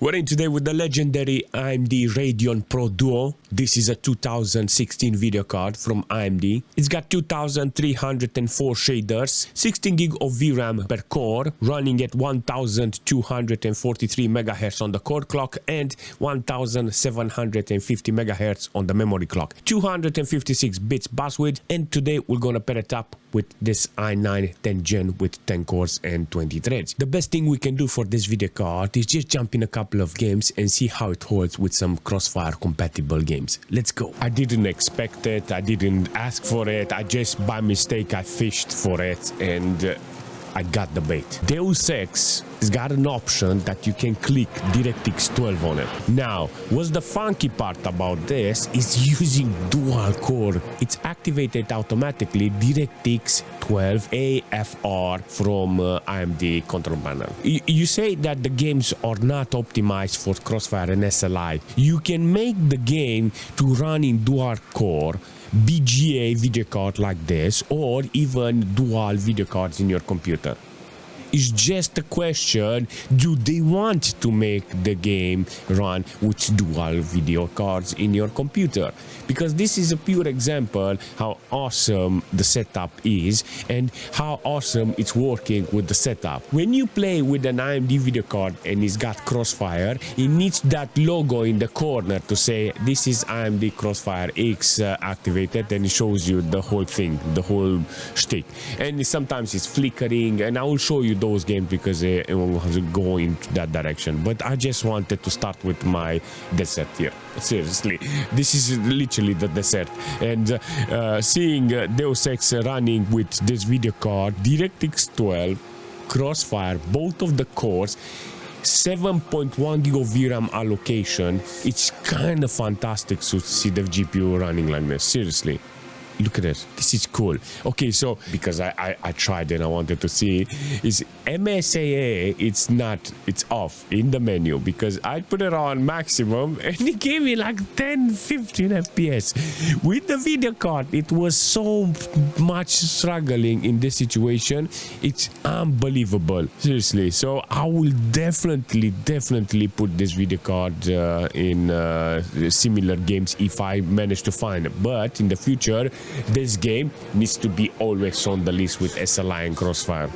We're in today with the legendary AMD Radeon Pro Duo. This is a 2016 video card from AMD. It's got 2304 shaders, 16 GB of VRAM per core, running at 1243 MHz on the core clock and 1750 MHz on the memory clock. 256 bits bus width, and today we're gonna pair it up with this i9 10th gen with 10 cores and 20 threads. The best thing we can do for this video card is just jump in a couple of games and see how it holds with some Crossfire compatible games. Let's go. I didn't expect it, I didn't ask for it, I just by mistake I fished for it and I got the bait. Deus Ex has got an option that you can click DirectX 12 on it. Now, what's the funky part about this is using dual core. It's activated automatically DirectX 12 AFR from AMD control panel. You say that the games are not optimized for Crossfire and SLI. You can make the game to run in dual core BGA video card like this, or even dual video cards in your computer. It's just a question, do they want to make the game run with dual video cards in your computer? Because this is a pure example how awesome the setup is and how awesome it's working with the setup. When you play with an AMD video card and it's got Crossfire, it needs that logo in the corner to say this is AMD Crossfire X activated, and it shows you the whole thing, the whole shtick. And sometimes it's flickering, and I will show you those games because it will go into that direction. But I just wanted to start with my desert here. Seriously, this is literally the desert, and seeing Deus Ex running with this video card, DirectX 12, Crossfire, both of the cores, 7.1 GB of VRAM allocation, it's kind of fantastic to see the GPU running like this. Seriously. Look at this. This is cool. Okay, so because I tried and I wanted to see is MSAA, it's off in the menu because I put it on maximum and it gave me like 10-15 FPS. With the video card, it was so much struggling in this situation. It's unbelievable. Seriously. So I will definitely put this video card in similar games if I manage to find it. But in the future, this game needs to be always on the list with SLI and Crossfire.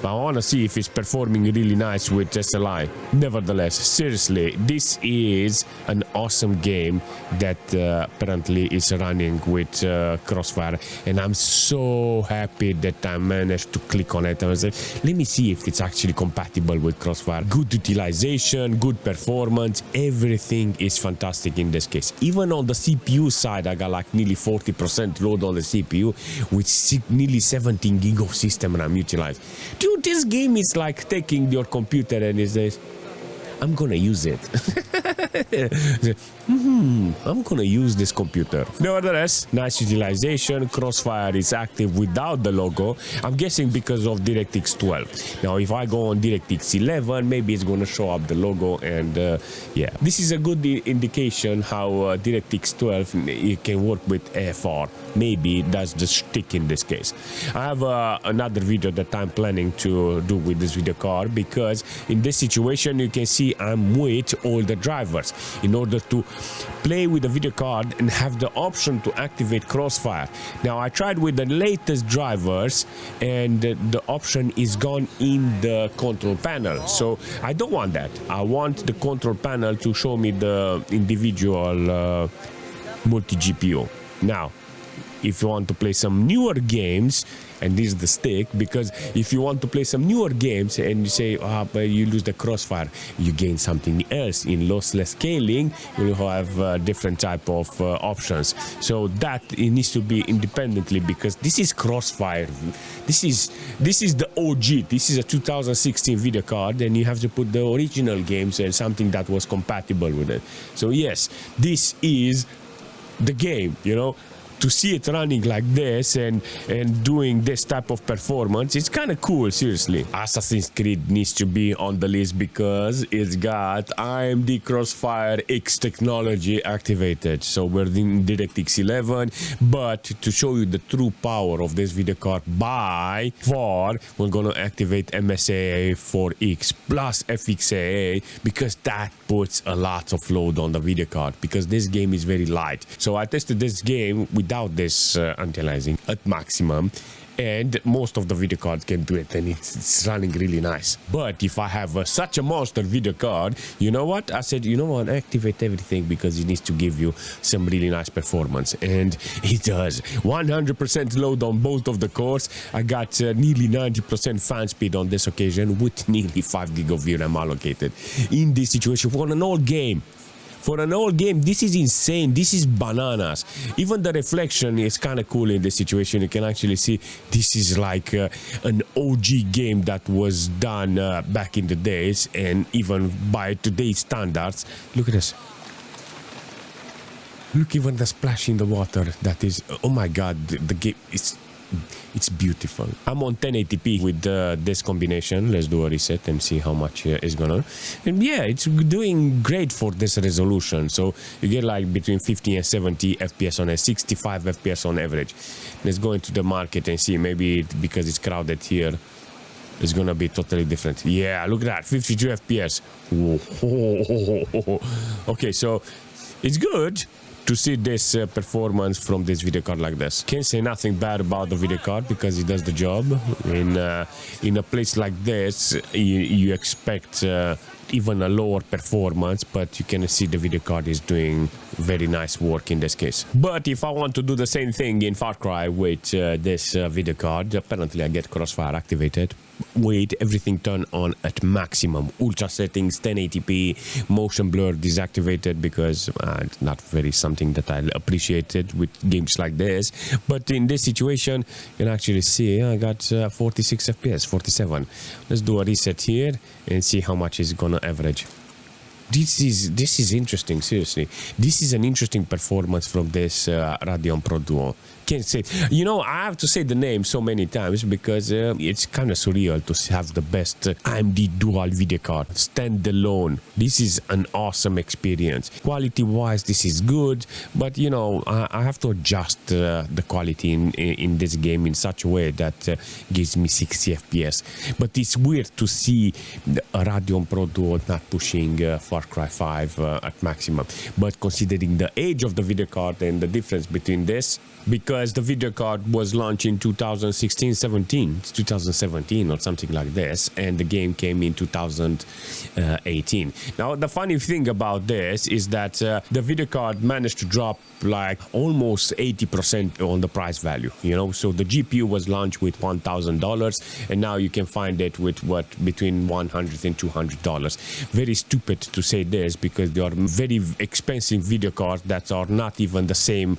But I want to see if it's performing really nice with SLI. Nevertheless, seriously, this is an awesome game that apparently is running with Crossfire, and I'm so happy that I managed to click on it. I was like, let me see if it's actually compatible with Crossfire. Good utilization, good performance, everything is fantastic in this case. Even on the CPU side, I got like nearly 40% load on the CPU with nearly 17 GB of system RAM utilized. Dude, this game is like taking your computer and it says, I'm gonna use it. I'm gonna use this computer. Nevertheless, nice utilization. Crossfire is active without the logo. I'm guessing because of DirectX 12. Now, if I go on DirectX 11, maybe it's gonna show up the logo, and yeah. This is a good indication how DirectX 12 it can work with AFR. Maybe that's the shtick in this case. I have another video that I'm planning to do with this video card, because in this situation you can see I'm with all the drivers in order to play with the video card and have the option to activate Crossfire. Now, I tried with the latest drivers and the option is gone in the control panel, so I don't want that. I want the control panel to show me the individual multi-GPU. Now, if you want to play some newer games, and this is the stick, because if you want to play some newer games and you say, but you lose the Crossfire, you gain something else. In lossless scaling, you will have different type of options. So that it needs to be independently, because this is Crossfire. This is the OG. This is a 2016 video card, and you have to put the original games and something that was compatible with it. So yes, this is the game, you know. to see it running like this and doing this type of performance, it's kind of cool, seriously. Assassin's Creed needs to be on the list because it's got AMD Crossfire X technology activated. So we're in DirectX 11, but to show you the true power of this video card by far, we're gonna activate MSAA 4X plus FXAA because that puts a lot of load on the video card because this game is very light. So I tested this game without this anti-aliasing at maximum, and most of the video cards can do it, and it's running really nice. But if I have such a monster video card, you know what? I said, you know what? Activate everything because it needs to give you some really nice performance, and it does. 100% load on both of the cores. I got nearly 90% fan speed on this occasion with nearly 5GB of VRAM allocated. In this situation, for an old game, this is insane. This is bananas. Even the reflection is kind of cool in this situation. You can actually see this is like an OG game that was done back in the days, and even by today's standards. Look at this. Look, even the splash in the water. That is, oh my god, the game is... It's beautiful. I'm on 1080p with this combination. Let's do a reset and see how much is gonna. And yeah, it's doing great for this resolution. So you get like between 50 and 70 FPS on a 65 FPS on average. Let's go into the market and see. Maybe because it's crowded here, it's gonna be totally different. Yeah, look at that, 52 FPS. Okay, so it's good to see this performance from this video card like this. Can't say nothing bad about the video card because it does the job. In a place like this, you expect even a lower performance, but you can see the video card is doing very nice work in this case. But if I want to do the same thing in Far Cry with this video card, apparently I get Crossfire activated with everything turned on at maximum. Ultra settings, 1080p, motion blur deactivated because it's not very something that I appreciated with games like this. But in this situation, you can actually see I got 46 FPS, 47. Let's do a reset here and see how much is gonna average. This is interesting, seriously. This is an interesting performance from this Radeon Pro Duo. Can't say, you know, I have to say the name so many times because it's kind of surreal to have the best AMD dual video card standalone. This is an awesome experience. Quality wise, this is good, but you know, I have to adjust the quality in this game in such a way that gives me 60 FPS. But it's weird to see a Radeon Pro Duo not pushing Far Cry 5 at maximum. But considering the age of the video card and the difference between this, because the video card was launched in 2017 or something like this, and the game came in 2018. Now the funny thing about this is that the video card managed to drop like almost 80% on the price value, you know. So the GPU was launched with $1,000 and now you can find it with what, between $100 and $200. Very stupid to say this because they are very expensive video cards that are not even the same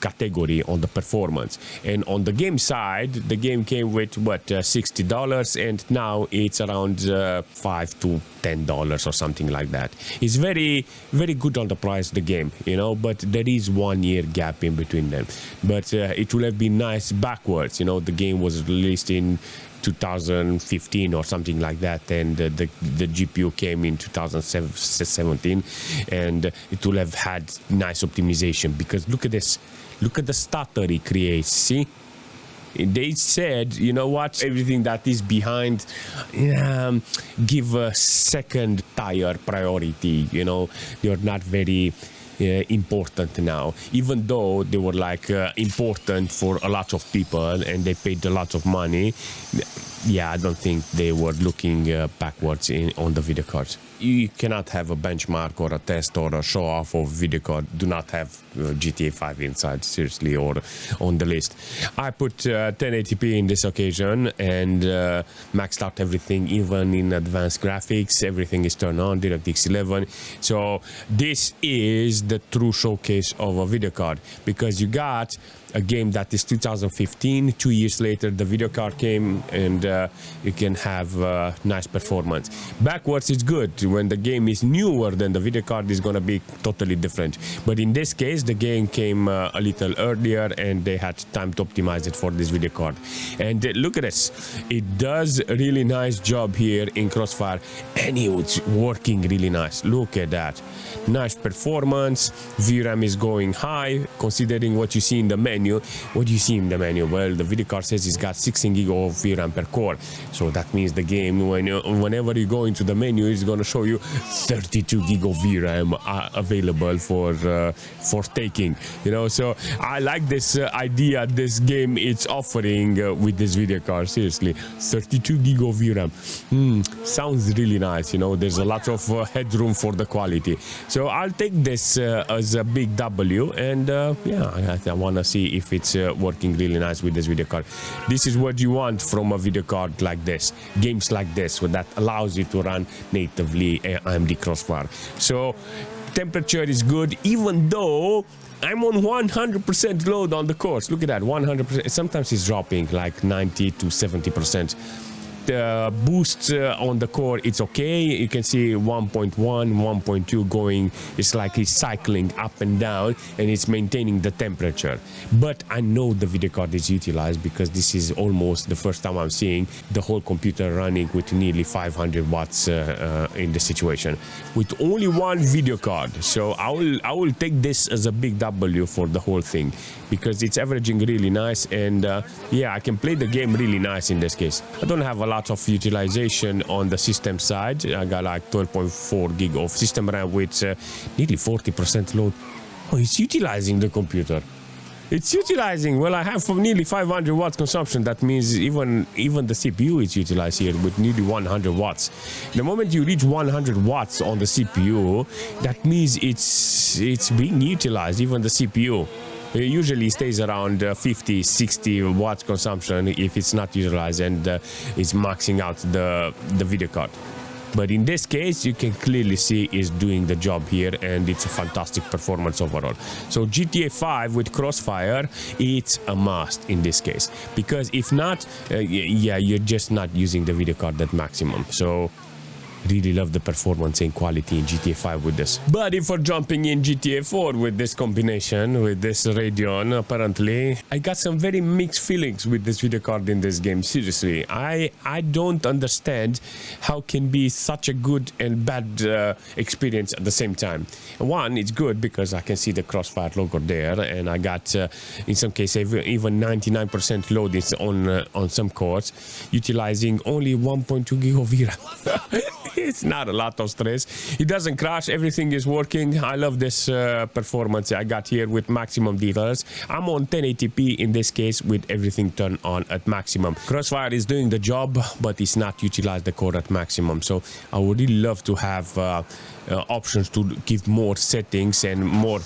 category on the performance. And on the game side, the game came with what, $60, and now it's around $5 to $10 or something like that. It's very, very good on the price, the game, you know, but there is 1 year gap in between them. But it would have been nice backwards, you know. The game was released in 2015 or something like that, and the GPU came in 2017, and it will have had nice optimization because look at this. Look at the stutter it creates, see? They said, you know what, everything that is behind, give a second tier priority, you know. You're not very important now, even though they were like important for a lot of people and they paid a lot of money. Yeah, I don't think they were looking backwards on the video cards. You cannot have a benchmark or a test or a show off of video card. Do not have GTA 5 inside, seriously, or on the list. I put 1080p in this occasion and maxed out everything, even in advanced graphics. Everything is turned on, DirectX 11. So this is the true showcase of a video card because you got a game that is 2015. 2 years later, the video card came, and you can have nice performance. Backwards, it's good. When the game is newer, then the video card is gonna be totally different. But in this case, the game came a little earlier, and they had time to optimize it for this video card. And look at this, it does a really nice job here in Crossfire, and it's working really nice. Look at that, nice performance. VRAM is going high considering what you see in the menu. What do you see in the menu? Well, the video card says it's got 16 GB of VRAM per core, so that means the game, whenever you go into the menu, it's going to show you 32 GB of VRAM available for taking, you know. So I like this idea this game is offering with this video card. Seriously, 32 GB of VRAM sounds really nice, you know. There's a lot of headroom for the quality, so I'll take this as a big W, and yeah, I want to see if it's working really nice with this video card. This is what you want from a video card like this, games like this, that allows you to run natively AMD Crossfire. So temperature is good, even though I'm on 100% load on the cores. Look at that, 100%. Sometimes it's dropping like 90 to 70%. The boost on the core, it's okay. You can see 1.1, 1.2 going. It's like it's cycling up and down, and it's maintaining the temperature. But I know the video card is utilized because this is almost the first time I'm seeing the whole computer running with nearly 500 watts in the situation with only one video card. So I will take this as a big W for the whole thing, because it's averaging really nice, and yeah, I can play the game really nice in this case. I don't have a lot of utilization on the system side. I got like 12.4 gig of system RAM with nearly 40% load. Oh, it's utilizing the computer. It's utilizing. Well, I have nearly 500 watts consumption. That means even the CPU is utilized here with nearly 100 watts. The moment you reach 100 watts on the CPU, that means it's being utilized, even the CPU. It usually stays around 50-60 watts consumption if it's not utilized, and it's maxing out the video card. But in this case, you can clearly see it's doing the job here, and it's a fantastic performance overall. So GTA 5 with Crossfire, it's a must in this case, because if not, yeah, you're just not using the video card at maximum. So really love the performance and quality in GTA 5 with this. But if we're jumping in GTA 4 with this combination, with this Radeon, apparently, I got some very mixed feelings with this video card in this game. Seriously, I don't understand how can be such a good and bad experience at the same time. One, it's good because I can see the Crossfire logo there, and I got, in some cases, even 99% load is on some cores, utilizing only 1.2 gig of VRAM. It's not a lot of stress. It doesn't crash. Everything is working. I love this performance I got here with maximum details. I'm on 1080p in this case with everything turned on at maximum. Crossfire is doing the job, but it's not utilized the core at maximum. So I would really love to have options to give more settings and more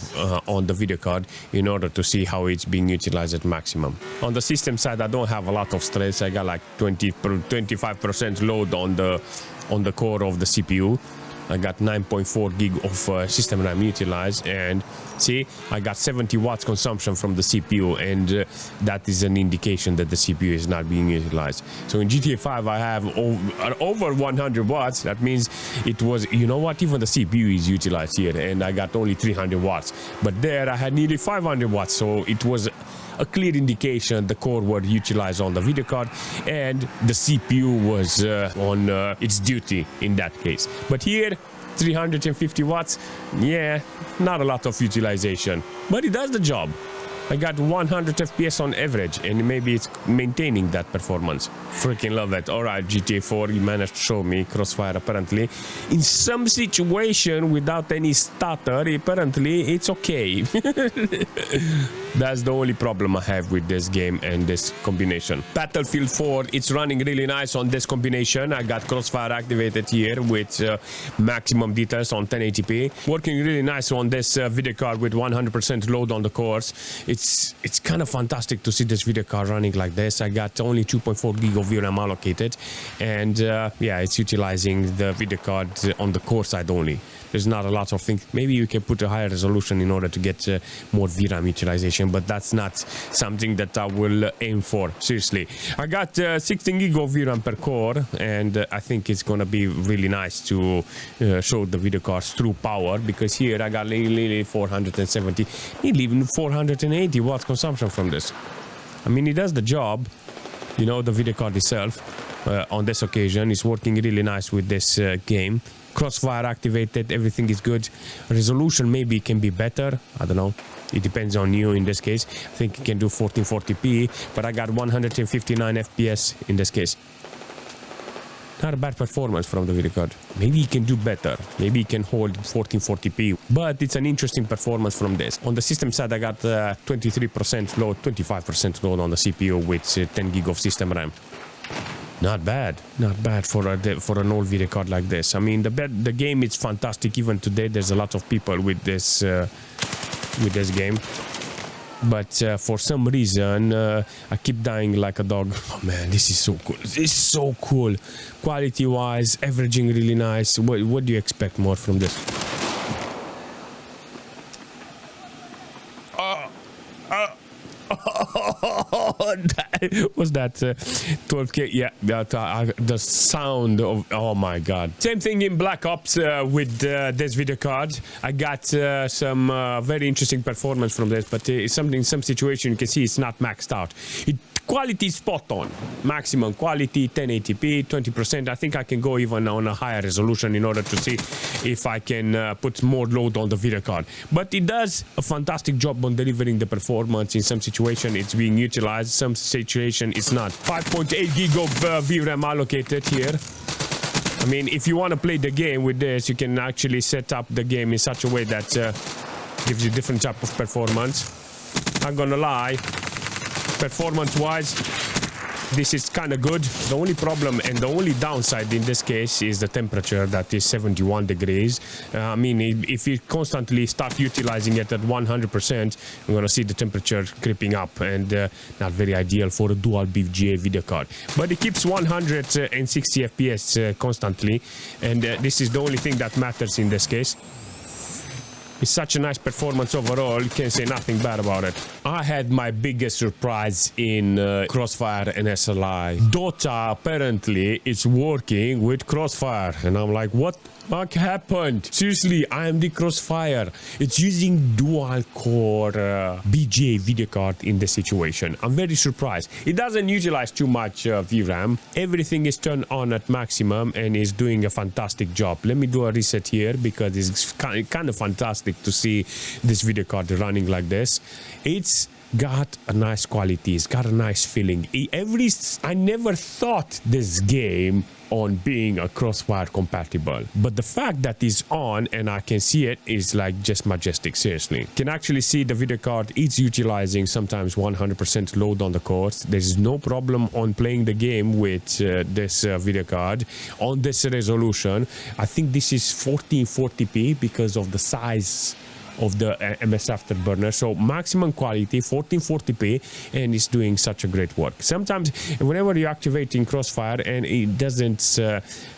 on the video card in order to see how it's being utilized at maximum. On the system side, I don't have a lot of stress. I got like 25% load on the core of the CPU. I got 9.4 gig of system RAM utilized, and see, I got 70 watts consumption from the CPU, and that is an indication that the CPU is not being utilized. So in GTA 5 I have over 100 watts. That means it was, you know what, even the CPU is utilized here, and I got only 300 watts. But there I had nearly 500 watts, so it was a clear indication the core were utilized on the video card, and the CPU was on its duty in that case. But here, 350 watts, yeah, not a lot of utilization, but it does the job. I got 100 FPS on average, and maybe it's maintaining that performance. Freaking love that. Alright, GTA 4, you managed to show me Crossfire apparently. In some situation, without any stutter, apparently it's okay. That's the only problem I have with this game and this combination. Battlefield 4, it's running really nice on this combination. I got Crossfire activated here with maximum details on 1080p. Working really nice on this video card with 100% load on the cores. It's kind of fantastic to see this video card running like this. I got only 2.4 gig of VRAM allocated, and yeah, it's utilizing the video card on the core side only. There's not a lot of things. Maybe you can put a higher resolution in order to get more VRAM utilization, but that's not something that I will aim for. Seriously, I got 16 GB of VRAM per core, and I think it's gonna be really nice to show the video cards through power, because here I got nearly 470, nearly even 480 watts consumption from this. I mean, it does the job, you know, the video card itself. On this occasion, it's working really nice with this game. Crossfire activated, everything is good. Resolution maybe can be better, I don't know. It depends on you in this case. I think it can do 1440p, but I got 159 FPS in this case. Not a bad performance from the video card. Maybe it can do better. Maybe it can hold 1440p, but it's an interesting performance from this. On the system side, I got 23% load, 25% load on the CPU with 10 GB of system RAM. Not bad for an old video card like this. I mean, the game is fantastic. Even today, there's a lot of people with this game. But for some reason, I keep dying like a dog. Oh man, this is so cool. This is so cool. Quality-wise, averaging really nice. What do you expect more from this? Was that 12K? Yeah, the sound of, oh my god. Same thing in Black Ops with this video card. I got some very interesting performance from this, but some situation you can see it's not maxed out. Quality spot on. Maximum quality, 1080p, 20%. I think I can go even on a higher resolution in order to see if I can put more load on the video card. But it does a fantastic job on delivering the performance. In some situation it's being utilized, some situation it's not. 5.8 GB of VRAM allocated here. I mean, if you want to play the game with this, you can actually set up the game in such a way that gives you different type of performance. Not gonna lie, performance-wise, this is kind of good. The only problem and the only downside in this case is the temperature that is 71 degrees. I mean, if you constantly start utilizing it at 100%, you're gonna see the temperature creeping up, and not very ideal for a dual BGA video card. But it keeps 160 FPS constantly, and this is the only thing that matters in this case. It's such a nice performance overall, you can't say nothing bad about it. I had my biggest surprise in Crossfire and SLI. Dota apparently is working with Crossfire, and I'm like, what happened? Seriously, AMD Crossfire. It's using dual core BGA video card in this situation. I'm very surprised. It doesn't utilize too much VRAM. Everything is turned on at maximum and is doing a fantastic job. Let me do a reset here because it's kind of fantastic to see this video card running like this. It's got a nice quality, it's got a nice feeling. I never thought this game on being a Crossfire compatible, but the fact that it's on and I can see it is like just majestic. Seriously, can actually see the video card. It's utilizing sometimes 100% load on the cores. There's no problem on playing the game with this video card on this resolution. I think this is 1440p because of the size of the MS Afterburner. So maximum quality, 1440p, and it's doing such a great work. Sometimes whenever you're activating Crossfire and it doesn't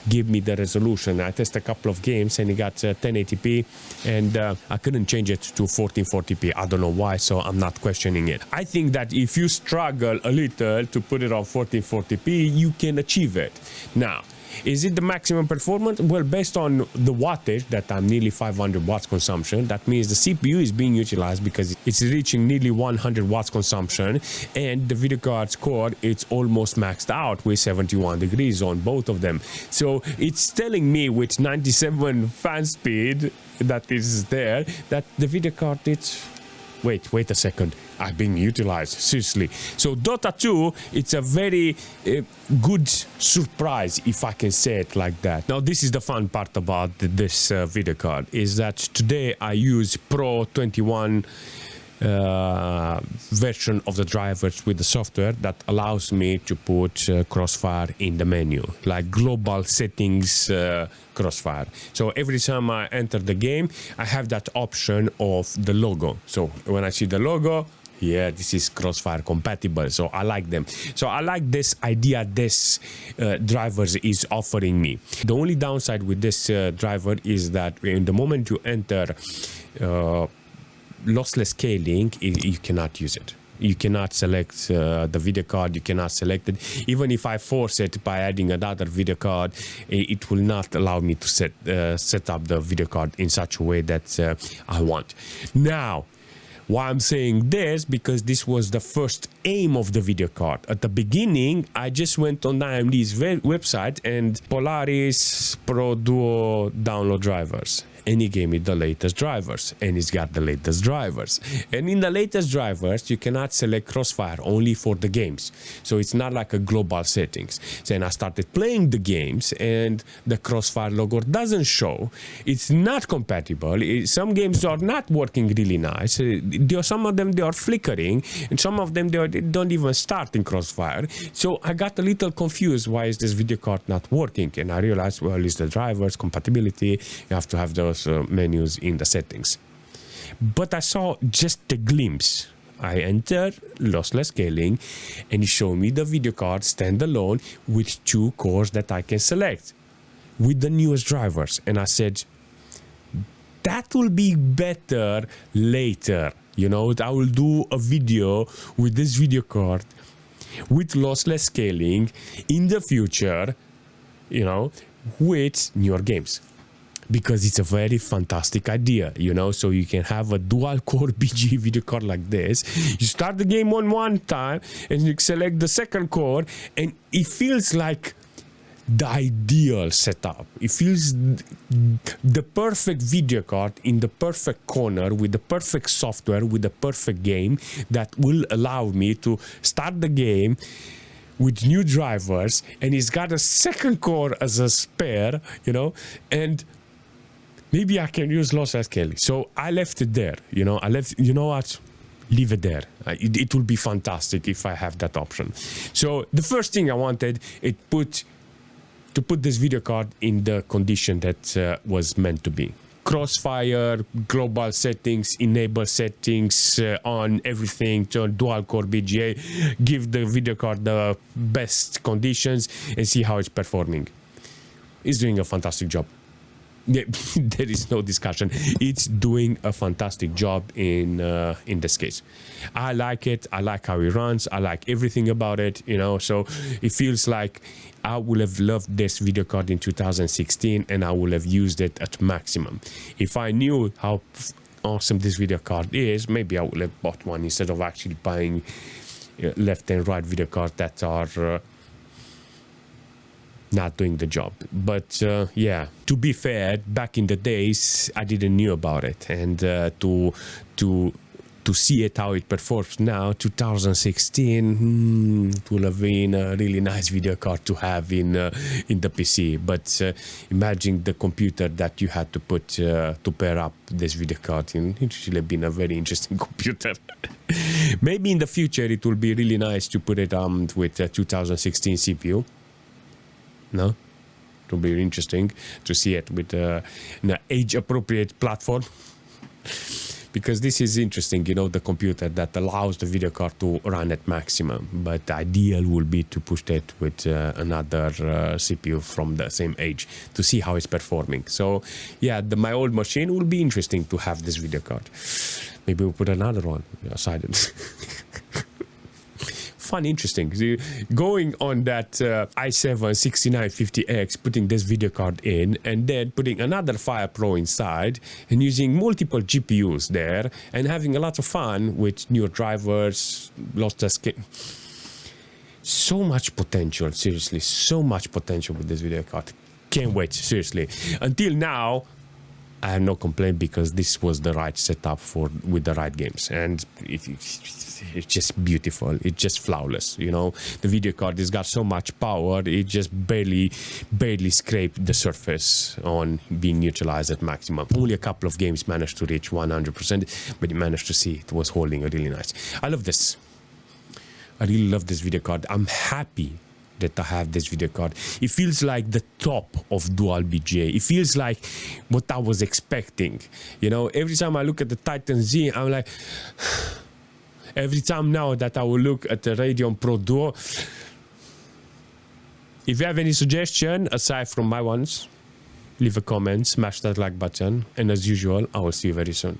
give me the resolution, I test a couple of games and it got 1080p, and I couldn't change it to 1440p. I don't know why, so I'm not questioning it. I think that if you struggle a little to put it on 1440p, you can achieve it. Now, is it the maximum performance? Well, based on the wattage that I'm nearly 500 watts consumption, that means the CPU is being utilized because it's reaching nearly 100 watts consumption, and the video card's core, it's almost maxed out with 71 degrees on both of them. So it's telling me with 97 fan speed that is there, that the video card, it's... Wait a second. I've been utilized, seriously. So Dota 2, it's a very good surprise, if I can say it like that. Now, this is the fun part about this video card, is that today I use Pro 21 version of the drivers with the software that allows me to put Crossfire in the menu, like global settings Crossfire. So every time I enter the game, I have that option of the logo. So when I see the logo, Yeah, this is Crossfire compatible, so I like them. So I like this idea this drivers is offering me. The only downside with this driver is that in the moment you enter lossless scaling, you cannot use it. You cannot select the video card, you cannot select it. Even if I force it by adding another video card, it will not allow me to set up the video card in such a way that I want. Now, why I'm saying this, because this was the first aim of the video card. At the beginning, I just went on AMD's website and Polaris Pro Duo download drivers. And he gave me the latest drivers, and he's got the latest drivers. And in the latest drivers, you cannot select Crossfire only for the games. So it's not like a global settings. So then I started playing the games, and the Crossfire logo doesn't show. It's not compatible. Some games are not working really nice. Some of them, they are flickering, and some of them, they don't even start in Crossfire. So I got a little confused. Why is this video card not working? And I realized, well, it's the drivers, compatibility. You have to have those menus in the settings. But I saw just a glimpse. I entered lossless scaling and it showed me the video card standalone with 2 cores that I can select with the newest drivers. And I said, that will be better later. You know, I will do a video with this video card with lossless scaling in the future, you know, with newer games. Because it's a very fantastic idea, you know, so you can have a dual core BG video card like this. You start the game on one time and you select the second core, and it feels like the ideal setup. It feels the perfect video card in the perfect corner with the perfect software, with the perfect game that will allow me to start the game with new drivers, and it's got a second core as a spare, you know, and maybe I can use lossless scaling. So I left it there, you know, you know what? Leave it there. It will be fantastic if I have that option. So the first thing I wanted is to put this video card in the condition that was meant to be. Crossfire, global settings, enable settings on everything, to dual core BGA, give the video card the best conditions and see how it's performing. It's doing a fantastic job. Yeah, there is no discussion. It's doing a fantastic job in this case. I like it. I like how it runs. I like everything about it, you know, so it feels like I would have loved this video card in 2016 and I would have used it at maximum. If I knew how awesome this video card is, maybe I would have bought one instead of actually buying left and right video cards that are not doing the job. But yeah, to be fair, back in the days I didn't knew about it, and to see it how it performs now, 2016, it will have been a really nice video card to have in the PC. But imagine the computer that you had to put to pair up this video card in. It should have been a very interesting computer. Maybe in the future it will be really nice to put it with a 2016 CPU. No, it will be interesting to see it with an age-appropriate platform, because this is interesting, you know, the computer that allows the video card to run at maximum. But the ideal will be to push that with another CPU from the same age to see how it's performing. So yeah, my old machine will be interesting to have this video card. Maybe we'll put another one aside. Fun, interesting. Going on that i7-6950X, putting this video card in, and then putting another Fire Pro inside, and using multiple GPUs there, and having a lot of fun with newer drivers, lossless scaling. So much potential, seriously, so much potential with this video card. Can't wait, seriously. Until now, I have no complaint, because this was the right setup with the right games, and it's just beautiful. It's just flawless, you know. The video card has got so much power, it just barely scraped the surface on being utilized at maximum. Only a couple of games managed to reach 100%, but you managed to see it was holding a really nice. I love this. I really love this video card. I'm happy that I have this video card. It feels like the top of dual BGA. It feels like what I was expecting. You know, every time I look at the Titan Z, I'm like, every time now that I will look at the Radeon Pro Duo. If you have any suggestion aside from my ones, leave a comment, smash that like button, and as usual, I will see you very soon.